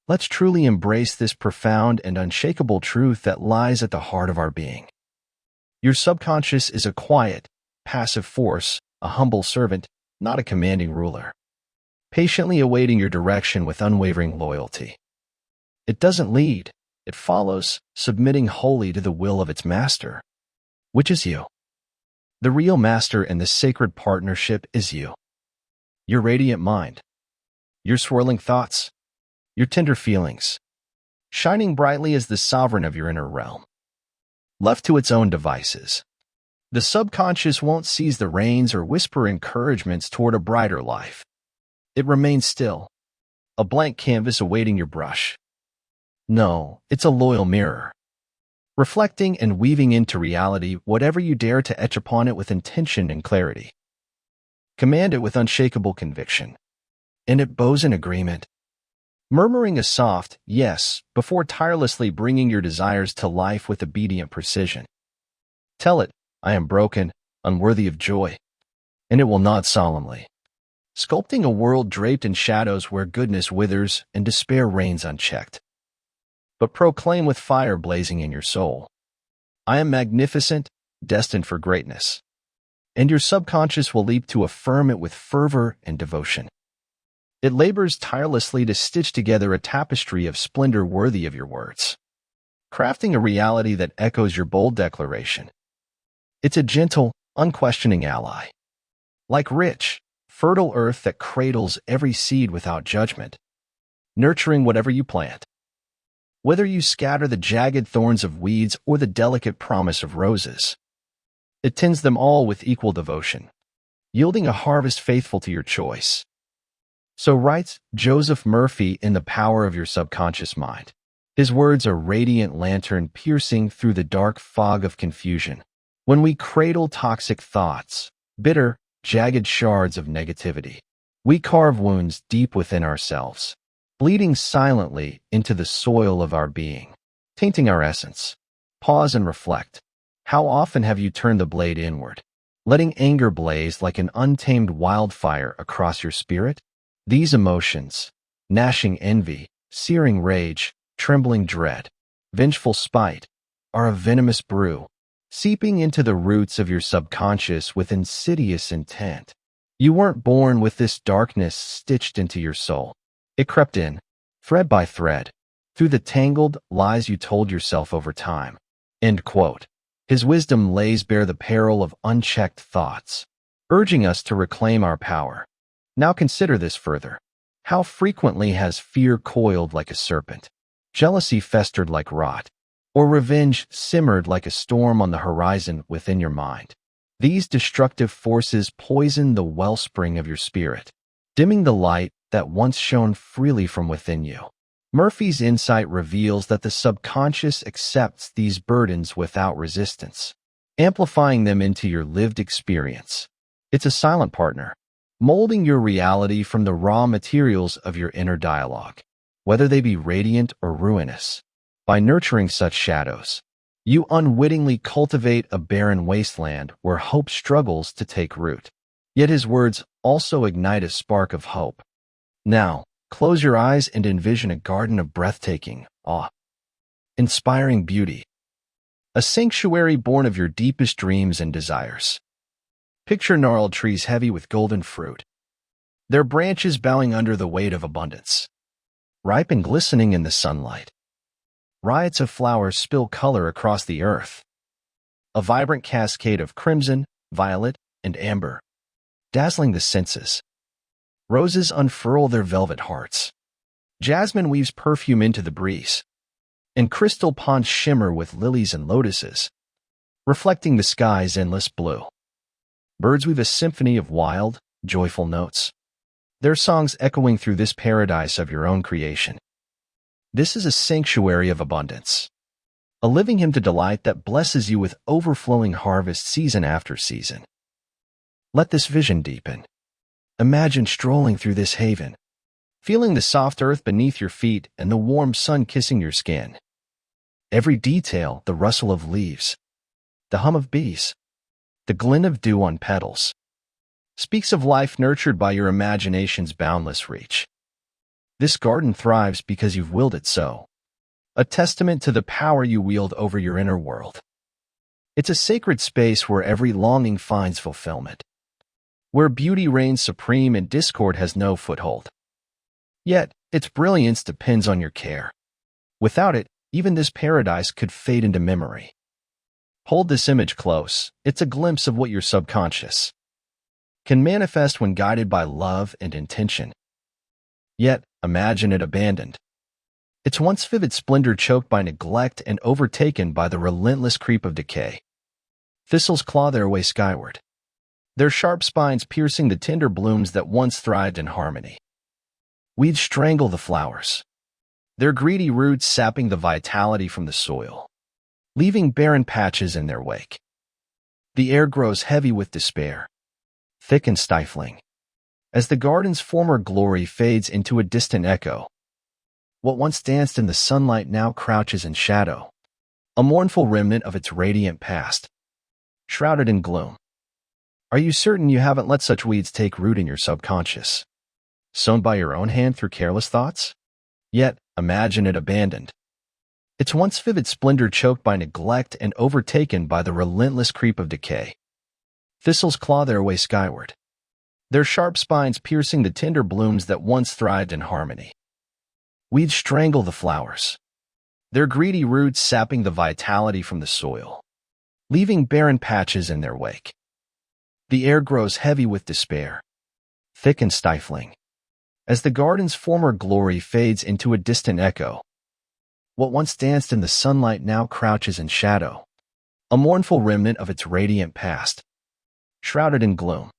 Let's truly embrace this profound and unshakable truth that lies at the heart of our being. Your subconscious is a quiet, passive force, a humble servant, not a commanding ruler, patiently awaiting your direction with unwavering loyalty. It doesn't lead, it follows, submitting wholly to the will of its master, which is you. The real master in this sacred partnership is you. Your radiant mind, your swirling thoughts, your tender feelings, shining brightly as the sovereign of your inner realm. Left to its own devices, the subconscious won't seize the reins or whisper encouragements toward a brighter life. It remains still, a blank canvas awaiting your brush. No, it's a loyal mirror, reflecting and weaving into reality whatever you dare to etch upon it with intention and clarity. Command it with unshakable conviction, and it bows in agreement, murmuring a soft yes before tirelessly bringing your desires to life with obedient precision. Tell it, I am broken, unworthy of joy, and it will nod solemnly, sculpting a world draped in shadows where goodness withers and despair reigns unchecked. But proclaim with fire blazing in your soul, I am magnificent, destined for greatness, and your subconscious will leap to affirm it with fervor and devotion. It labors tirelessly to stitch together a tapestry of splendor worthy of your words, crafting a reality that echoes your bold declaration. It's a gentle, unquestioning ally, like rich, fertile earth that cradles every seed without judgment, nurturing whatever you plant. Whether you scatter the jagged thorns of weeds or the delicate promise of roses, it tends them all with equal devotion, yielding a harvest faithful to your choice. So writes Joseph Murphy in The Power of Your Subconscious Mind. His words are radiant lantern piercing through the dark fog of confusion. When we cradle toxic thoughts, bitter, jagged shards of negativity, we carve wounds deep within ourselves, bleeding silently into the soil of our being, tainting our essence. Pause and reflect. How often have you turned the blade inward, letting anger blaze like an untamed wildfire across your spirit? These emotions, gnashing envy, searing rage, trembling dread, vengeful spite, are a venomous brew, seeping into the roots of your subconscious with insidious intent. You weren't born with this darkness stitched into your soul. It crept in, thread by thread, through the tangled lies you told yourself over time. End quote. His wisdom lays bare the peril of unchecked thoughts, urging us to reclaim our power. Now consider this further. How frequently has fear coiled like a serpent, jealousy festered like rot, or revenge simmered like a storm on the horizon within your mind? These destructive forces poison the wellspring of your spirit, dimming the light that once shone freely from within you. Murphy's insight reveals that the subconscious accepts these burdens without resistance, amplifying them into your lived experience. It's a silent partner, molding your reality from the raw materials of your inner dialogue, whether they be radiant or ruinous. By nurturing such shadows, you unwittingly cultivate a barren wasteland where hope struggles to take root. Yet his words also ignite a spark of hope. Now, close your eyes and envision a garden of breathtaking, awe-inspiring beauty, a sanctuary born of your deepest dreams and desires. Picture gnarled trees heavy with golden fruit, their branches bowing under the weight of abundance, ripe and glistening in the sunlight. Riots of flowers spill color across the earth, a vibrant cascade of crimson, violet, and amber, dazzling the senses. Roses unfurl their velvet hearts. Jasmine weaves perfume into the breeze, and crystal ponds shimmer with lilies and lotuses, reflecting the sky's endless blue. Birds weave a symphony of wild, joyful notes, their songs echoing through this paradise of your own creation. This is a sanctuary of abundance, a living hymn to delight that blesses you with overflowing harvest season after season. Let this vision deepen. Imagine strolling through this haven, feeling the soft earth beneath your feet and the warm sun kissing your skin. Every detail, the rustle of leaves, the hum of bees, the glint of dew on petals, speaks of life nurtured by your imagination's boundless reach. This garden thrives because you've willed it so, a testament to the power you wield over your inner world. It's a sacred space where every longing finds fulfillment, where beauty reigns supreme and discord has no foothold. Yet, its brilliance depends on your care. Without it, even this paradise could fade into memory. Hold this image close. It's a glimpse of what your subconscious can manifest when guided by love and intention. Yet, imagine it abandoned. Its once vivid splendor choked by neglect and overtaken by the relentless creep of decay. Thistles claw their way skyward, their sharp spines piercing the tender blooms that once thrived in harmony. Weeds strangle the flowers, their greedy roots sapping the vitality from the soil, leaving barren patches in their wake. The air grows heavy with despair, thick and stifling, as the garden's former glory fades into a distant echo. What once danced in the sunlight now crouches in shadow, a mournful remnant of its radiant past, shrouded in gloom. Are you certain you haven't let such weeds take root in your subconscious, sown by your own hand through careless thoughts? Yet, imagine it abandoned. Its once vivid splendor choked by neglect and overtaken by the relentless creep of decay. Thistles claw their way skyward, their sharp spines piercing the tender blooms that once thrived in harmony. Weeds strangle the flowers, their greedy roots sapping the vitality from the soil, leaving barren patches in their wake. The air grows heavy with despair, thick and stifling, as the garden's former glory fades into a distant echo. What once danced in the sunlight now crouches in shadow, a mournful remnant of its radiant past, shrouded in gloom.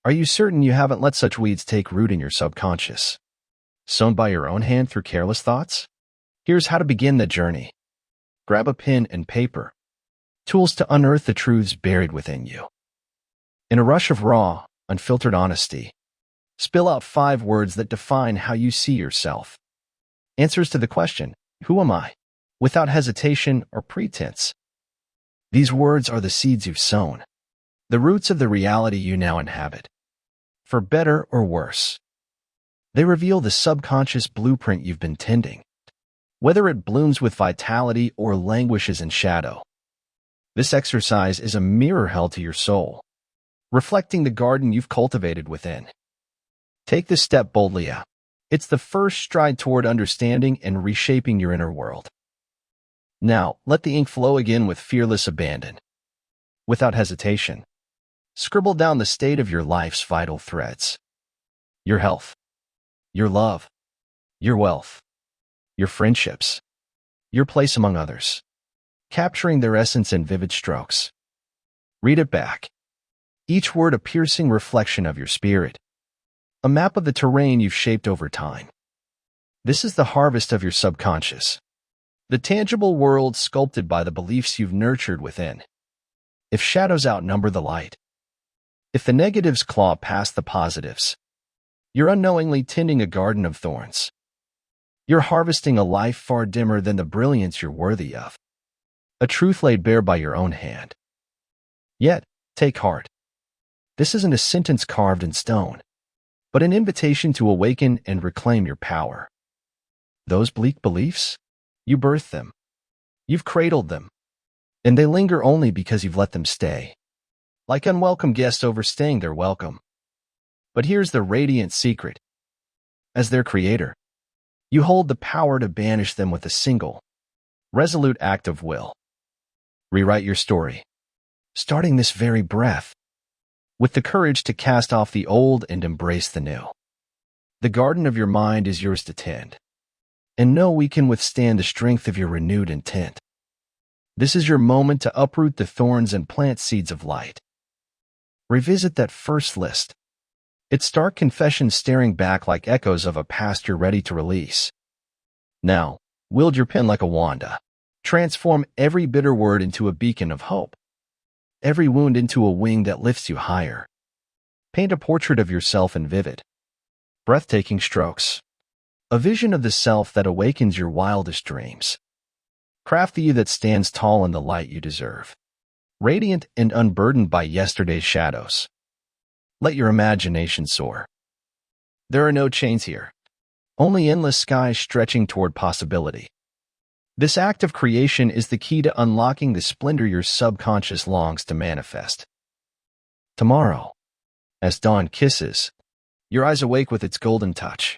Are you certain you haven't let such weeds take root in your subconscious, sown by your own hand through careless thoughts? Here's how to begin the journey. Grab a pen and paper, tools to unearth the truths buried within you. In a rush of raw, unfiltered honesty, spill out 5 words that define how you see yourself. Answers to the question, who am I? Without hesitation or pretense. These words are the seeds you've sown, the roots of the reality you now inhabit. For better or worse, they reveal the subconscious blueprint you've been tending, whether it blooms with vitality or languishes in shadow. This exercise is a mirror held to your soul, reflecting the garden you've cultivated within. Take this step boldly out. It's the first stride toward understanding and reshaping your inner world. Now, let the ink flow again with fearless abandon. Without hesitation, scribble down the state of your life's vital threads. Your health, your love, your wealth, your friendships, your place among others, capturing their essence in vivid strokes. Read it back, each word a piercing reflection of your spirit, a map of the terrain you've shaped over time. This is the harvest of your subconscious, the tangible world sculpted by the beliefs you've nurtured within. If shadows outnumber the light, if the negatives claw past the positives, you're unknowingly tending a garden of thorns. You're harvesting a life far dimmer than the brilliance you're worthy of, a truth laid bare by your own hand. Yet, take heart. This isn't a sentence carved in stone, but an invitation to awaken and reclaim your power. Those bleak beliefs? You birthed them. You've cradled them. And they linger only because you've let them stay, like unwelcome guests overstaying their welcome. But here's the radiant secret. As their creator, you hold the power to banish them with a single, resolute act of will. Rewrite your story, starting this very breath, with the courage to cast off the old and embrace the new. The garden of your mind is yours to tend, and know we can withstand the strength of your renewed intent. This is your moment to uproot the thorns and plant seeds of light. Revisit that first list, its stark confessions staring back like echoes of a past you're ready to release. Now, wield your pen like a wanda. Transform every bitter word into a beacon of hope, every wound into a wing that lifts you higher. Paint a portrait of yourself in vivid, breathtaking strokes, a vision of the self that awakens your wildest dreams. Craft the you that stands tall in the light you deserve, radiant and unburdened by yesterday's shadows. Let your imagination soar. There are no chains here, only endless skies stretching toward possibility. This act of creation is the key to unlocking the splendor your subconscious longs to manifest. Tomorrow, as dawn kisses, your eyes awake with its golden touch.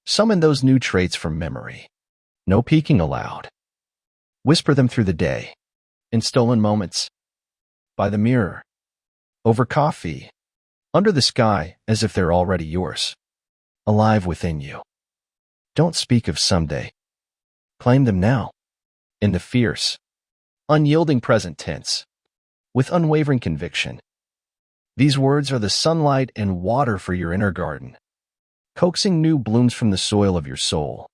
Summon those new traits from memory. No peeking allowed. Whisper them through the day, in stolen moments, by the mirror, over coffee, under the sky, as if they're already yours, alive within you. Don't speak of someday. Claim them now, in the fierce, unyielding present tense, with unwavering conviction. These words are the sunlight and water for your inner garden, coaxing new blooms from the soil of your soul.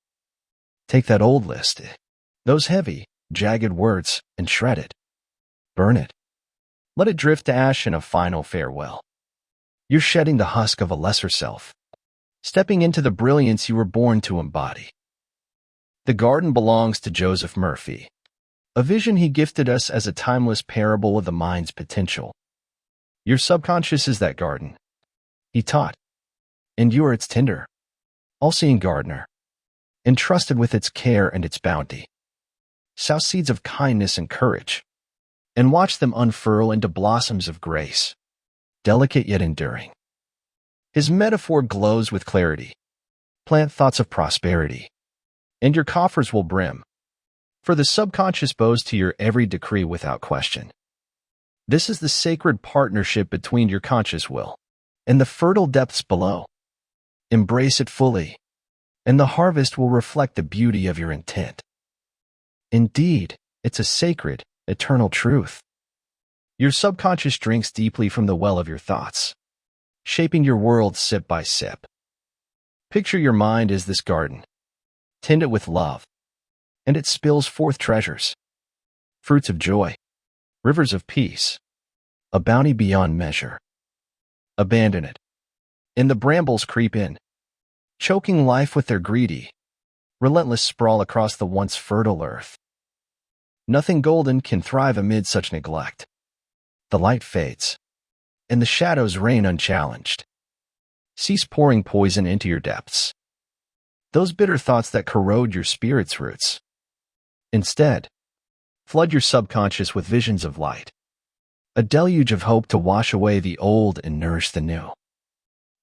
Take that old list, those heavy, jagged words, and shred it. Burn it. Let it drift to ash in a final farewell. You're shedding the husk of a lesser self, stepping into the brilliance you were born to embody. The garden belongs to Joseph Murphy, a vision he gifted us as a timeless parable of the mind's potential. Your subconscious is that garden, he taught, and you are its tender, all-seeing gardener, entrusted with its care and its bounty. Sow seeds of kindness and courage, and watch them unfurl into blossoms of grace, delicate yet enduring. His metaphor glows with clarity. Plant thoughts of prosperity, and your coffers will brim, for the subconscious bows to your every decree without question. This is the sacred partnership between your conscious will and the fertile depths below. Embrace it fully, and the harvest will reflect the beauty of your intent. Indeed, it's a sacred, eternal truth. Your subconscious drinks deeply from the well of your thoughts, shaping your world sip by sip. Picture your mind as this garden. Tend it with love, and it spills forth treasures, fruits of joy, rivers of peace, a bounty beyond measure. Abandon it, and the brambles creep in, choking life with their greedy, relentless sprawl across the once fertile earth. Nothing golden can thrive amid such neglect. The light fades, and the shadows reign unchallenged. Cease pouring poison into your depths, those bitter thoughts that corrode your spirit's roots. Instead, flood your subconscious with visions of light, a deluge of hope to wash away the old and nourish the new.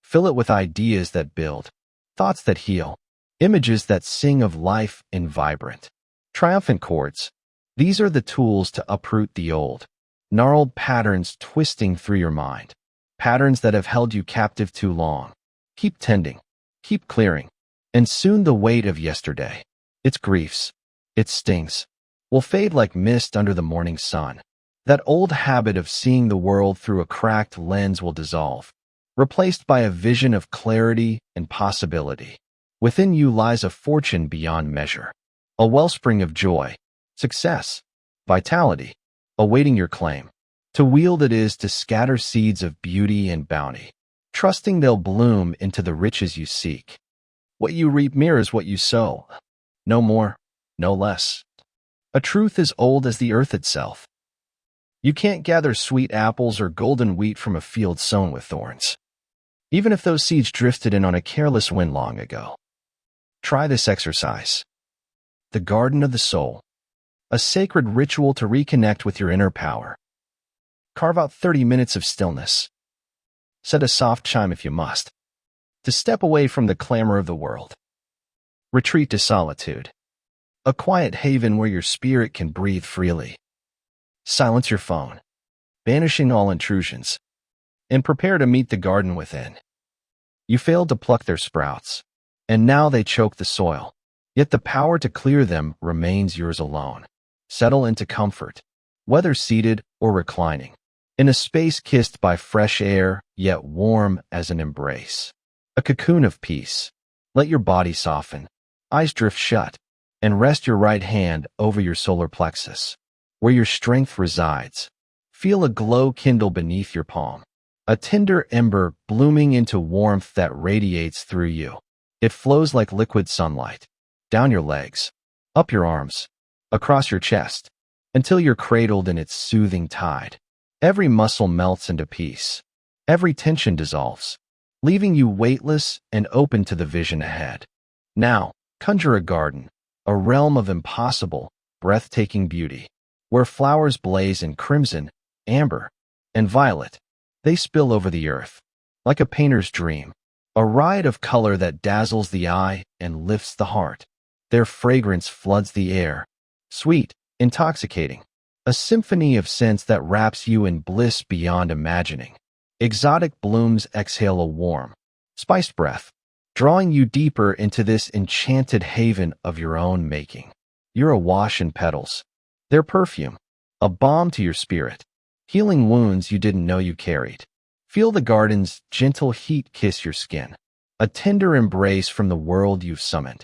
Fill it with ideas that build, thoughts that heal, images that sing of life in vibrant, triumphant chords. These are the tools to uproot the old, gnarled patterns twisting through your mind, patterns that have held you captive too long. Keep tending, keep clearing, and soon the weight of yesterday, its griefs, its stings, will fade like mist under the morning sun. That old habit of seeing the world through a cracked lens will dissolve, replaced by a vision of clarity and possibility. Within you lies a fortune beyond measure, a wellspring of joy, success, vitality, awaiting your claim. To wield it is to scatter seeds of beauty and bounty, trusting they'll bloom into the riches you seek. What you reap mirrors what you sow, no more, no less. A truth as old as the earth itself. You can't gather sweet apples or golden wheat from a field sown with thorns, even if those seeds drifted in on a careless wind long ago. Try this exercise. The garden of the soul, a sacred ritual to reconnect with your inner power. Carve out 30 minutes of stillness. Set a soft chime if you must, to step away from the clamor of the world. Retreat to solitude, a quiet haven where your spirit can breathe freely. Silence your phone, banishing all intrusions, and prepare to meet the garden within. You failed to pluck their sprouts, and now they choke the soil, yet the power to clear them remains yours alone. Settle into comfort, whether seated or reclining, in a space kissed by fresh air, yet warm as an embrace. A cocoon of peace. Let your body soften, eyes drift shut, and rest your right hand over your solar plexus, where your strength resides. Feel a glow kindle beneath your palm, a tender ember blooming into warmth that radiates through you. It flows like liquid sunlight, down your legs, up your arms, across your chest, until you're cradled in its soothing tide. Every muscle melts into peace. Every tension dissolves, leaving you weightless and open to the vision ahead. Now, conjure a garden, a realm of impossible, breathtaking beauty, where flowers blaze in crimson, amber, and violet. They spill over the earth, like a painter's dream, a riot of color that dazzles the eye and lifts the heart. Their fragrance floods the air, sweet, intoxicating, a symphony of scents that wraps you in bliss beyond imagining. Exotic blooms exhale a warm, spiced breath, drawing you deeper into this enchanted haven of your own making. You're awash in petals, their perfume, a balm to your spirit, healing wounds you didn't know you carried. Feel the garden's gentle heat kiss your skin, a tender embrace from the world you've summoned.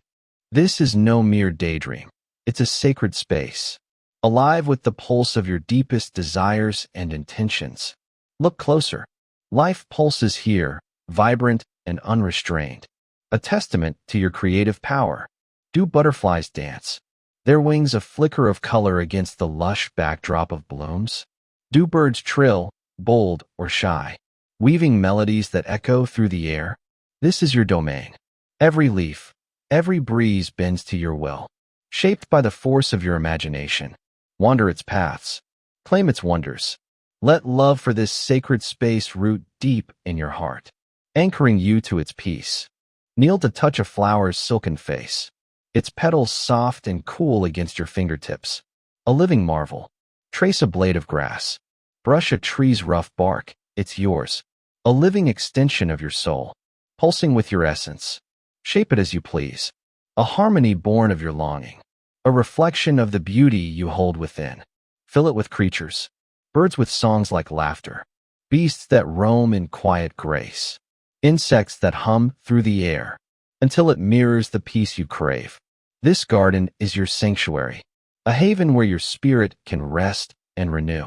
This is no mere daydream. It's a sacred space, alive with the pulse of your deepest desires and intentions. Look closer. Life pulses here, vibrant and unrestrained, a testament to your creative power. Do butterflies dance, their wings a flicker of color against the lush backdrop of blooms? Do birds trill, bold or shy, weaving melodies that echo through the air? This is your domain. Every leaf, every breeze bends to your will, shaped by the force of your imagination. Wander its paths, claim its wonders. Let love for this sacred space root deep in your heart, anchoring you to its peace. Kneel to touch a flower's silken face, its petals soft and cool against your fingertips. A living marvel. Trace a blade of grass, brush a tree's rough bark. It's yours, a living extension of your soul, pulsing with your essence. Shape it as you please, a harmony born of your longing, a reflection of the beauty you hold within. Fill it with creatures, birds with songs like laughter, beasts that roam in quiet grace, insects that hum through the air, until it mirrors the peace you crave. This garden is your sanctuary, a haven where your spirit can rest and renew.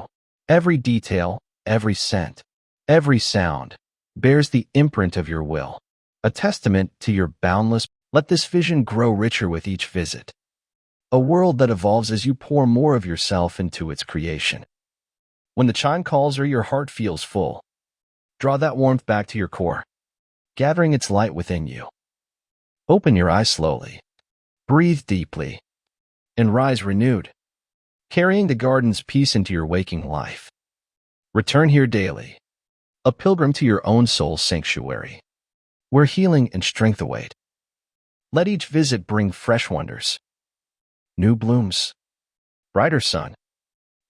Every detail, every scent, every sound bears the imprint of your will, a testament to your boundless. Let this vision grow richer with each visit, a world that evolves as you pour more of yourself into its creation. When the chime calls or your heart feels full, draw that warmth back to your core, gathering its light within you. Open your eyes slowly, breathe deeply, and rise renewed, carrying the garden's peace into your waking life. Return here daily, a pilgrim to your own soul's sanctuary, where healing and strength await. Let each visit bring fresh wonders, new blooms, brighter sun,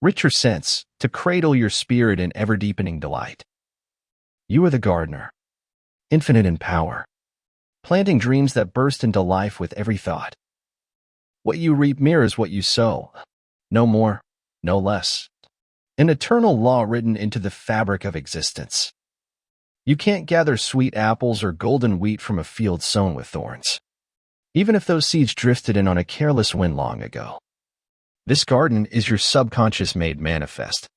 richer scents to cradle your spirit in ever-deepening delight. You are the gardener, infinite in power, planting dreams that burst into life with every thought. What you reap mirrors what you sow, no more, no less. An eternal law written into the fabric of existence. You can't gather sweet apples or golden wheat from a field sown with thorns, even if those seeds drifted in on a careless wind long ago. This garden is your subconscious made manifest,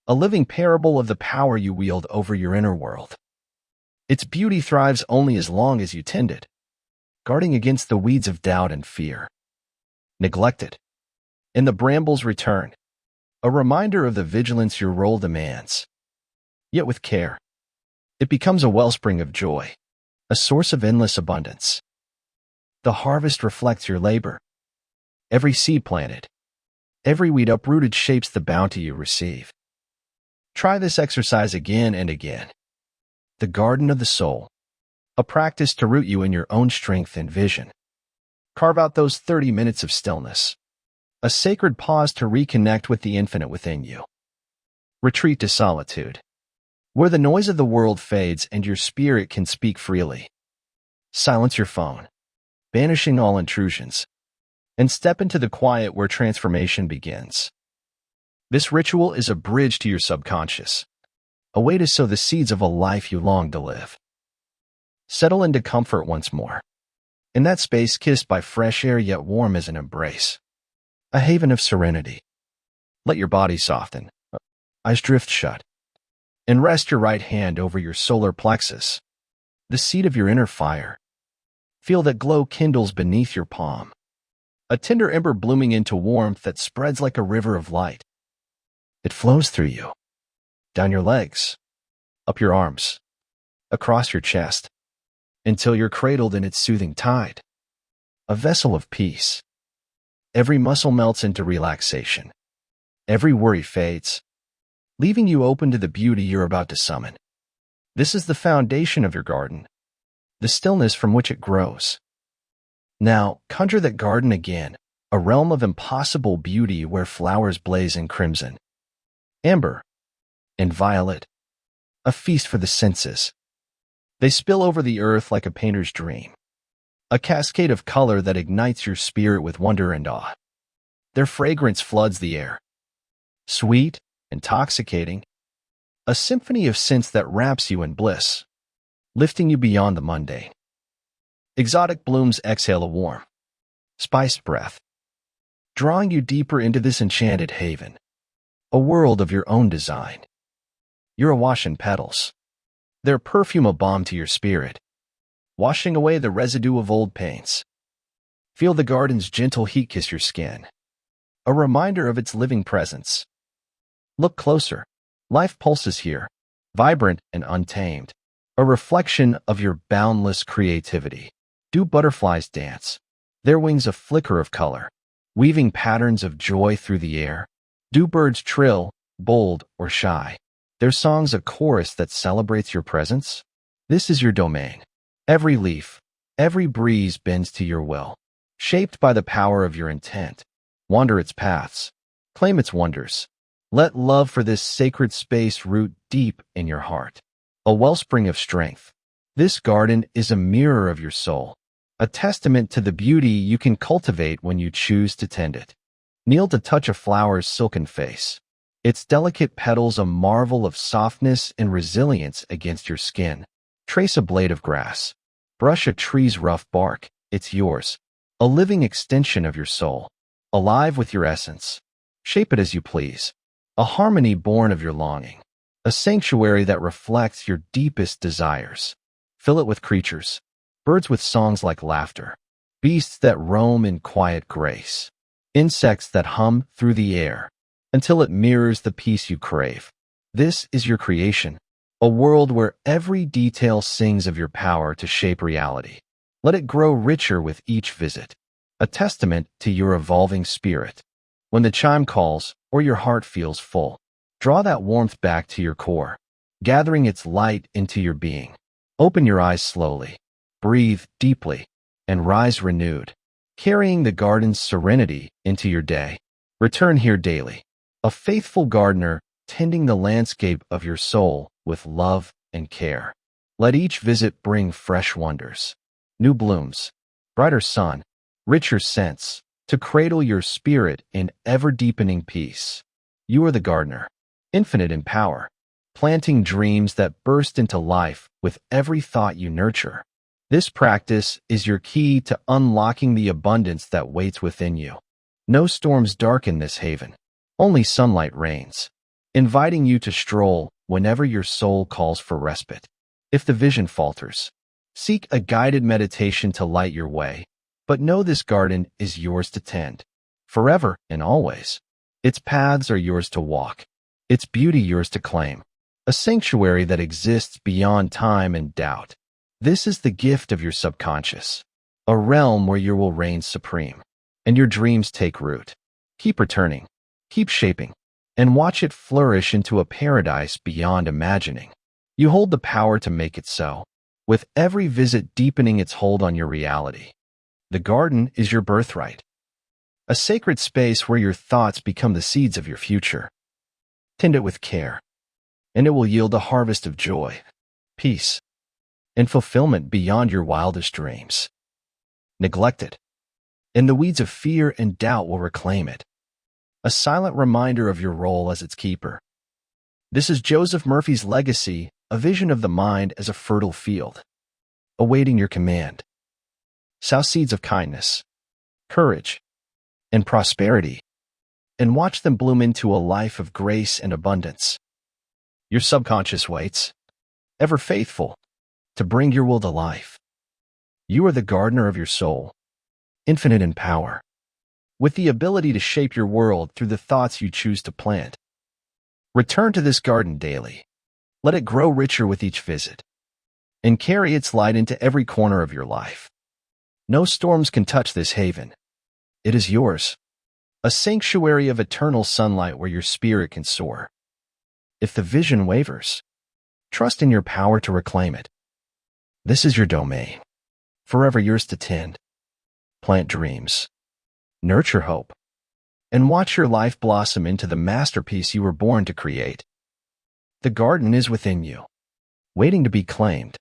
a living parable of the power you wield over your inner world. Its beauty thrives only as long as you tend it, guarding against the weeds of doubt and fear. Neglected, and the brambles return, a reminder of the vigilance your role demands. Yet with care, it becomes a wellspring of joy, a source of endless abundance. The harvest reflects your labor. Every seed planted, every weed uprooted shapes the bounty you receive. Try this exercise again and again. The garden of the soul, a practice to root you in your own strength and vision. Carve out those 30 minutes of stillness, a sacred pause to reconnect with the infinite within you. Retreat to solitude, where the noise of the world fades and your spirit can speak freely. Silence your phone, banishing all intrusions, and step into the quiet where transformation begins. This ritual is a bridge to your subconscious, a way to sow the seeds of a life you long to live. Settle into comfort once more, in that space kissed by fresh air yet warm as an embrace, a haven of serenity. Let your body soften, eyes drift shut, and rest your right hand over your solar plexus, the seat of your inner fire. Feel that glow kindles beneath your palm, a tender ember blooming into warmth that spreads like a river of light. It flows through you, down your legs, up your arms, across your chest, until you're cradled in its soothing tide. a vessel of peace. Every muscle melts into relaxation. Every worry fades, leaving you open to the beauty you're about to summon. This is the foundation of your garden, the stillness from which it grows. Now, conjure that garden again, a realm of impossible beauty where flowers blaze in crimson, amber, and violet, a feast for the senses. They spill over the earth like a painter's dream, a cascade of color that ignites your spirit with wonder and awe. Their fragrance floods the air, sweet, intoxicating, a symphony of scents that wraps you in bliss, lifting you beyond the mundane. Exotic blooms exhale a warm, spiced breath, drawing you deeper into this enchanted haven, a world of your own design. You're awash in petals, their perfume a balm to your spirit, washing away the residue of old pains. Feel the garden's gentle heat kiss your skin, a reminder of its living presence. Look closer. Life pulses here, vibrant and untamed, a reflection of your boundless creativity. Do butterflies dance, their wings a flicker of color, weaving patterns of joy through the air? Do birds trill, bold or shy, their songs a chorus that celebrates your presence? This is your domain. Every leaf, every breeze bends to your will, shaped by the power of your intent. Wander its paths, claim its wonders. Let love for this sacred space root deep in your heart, a wellspring of strength. This garden is a mirror of your soul, a testament to the beauty you can cultivate when you choose to tend it. Kneel to touch a flower's silken face, its delicate petals a marvel of softness and resilience against your skin. Trace a blade of grass, brush a tree's rough bark, it's yours, a living extension of your soul, alive with your essence. Shape it as you please, a harmony born of your longing, a sanctuary that reflects your deepest desires. Fill it with creatures, birds with songs like laughter, beasts that roam in quiet grace, insects that hum through the air, until it mirrors the peace you crave. This is your creation, a world where every detail sings of your power to shape reality. Let it grow richer with each visit, a testament to your evolving spirit. When the chime calls or your heart feels full, draw that warmth back to your core, gathering its light into your being. Open your eyes slowly, breathe deeply, and rise renewed, carrying the garden's serenity into your day. Return here daily, a faithful gardener tending the landscape of your soul with love and care. Let each visit bring fresh wonders, new blooms, brighter sun, richer scents, to cradle your spirit in ever-deepening peace. You are the gardener, infinite in power, planting dreams that burst into life with every thought you nurture. This practice is your key to unlocking the abundance that waits within you. No storms darken this haven, only sunlight reigns, inviting you to stroll whenever your soul calls for respite. If the vision falters, seek a guided meditation to light your way. But know this garden is yours to tend, forever and always. Its paths are yours to walk, its beauty yours to claim, a sanctuary that exists beyond time and doubt. This is the gift of your subconscious, a realm where you will reign supreme, and your dreams take root. Keep returning, keep shaping, and watch it flourish into a paradise beyond imagining. You hold the power to make it so, with every visit deepening its hold on your reality. The garden is your birthright, a sacred space where your thoughts become the seeds of your future. Tend it with care, and it will yield a harvest of joy, peace, and fulfillment beyond your wildest dreams. Neglect it, and the weeds of fear and doubt will reclaim it, a silent reminder of your role as its keeper. This is Joseph Murphy's legacy, a vision of the mind as a fertile field, awaiting your command. Sow seeds of kindness, courage, and prosperity, and watch them bloom into a life of grace and abundance. Your subconscious waits, ever faithful, to bring your will to life. You are the gardener of your soul, infinite in power, with the ability to shape your world through the thoughts you choose to plant. Return to this garden daily. Let it grow richer with each visit, and carry its light into every corner of your life. No storms can touch this haven. It is yours, a sanctuary of eternal sunlight where your spirit can soar. If the vision wavers, trust in your power to reclaim it. This is your domain, forever yours to tend. Plant dreams, nurture hope, and watch your life blossom into the masterpiece you were born to create. The garden is within you, waiting to be claimed.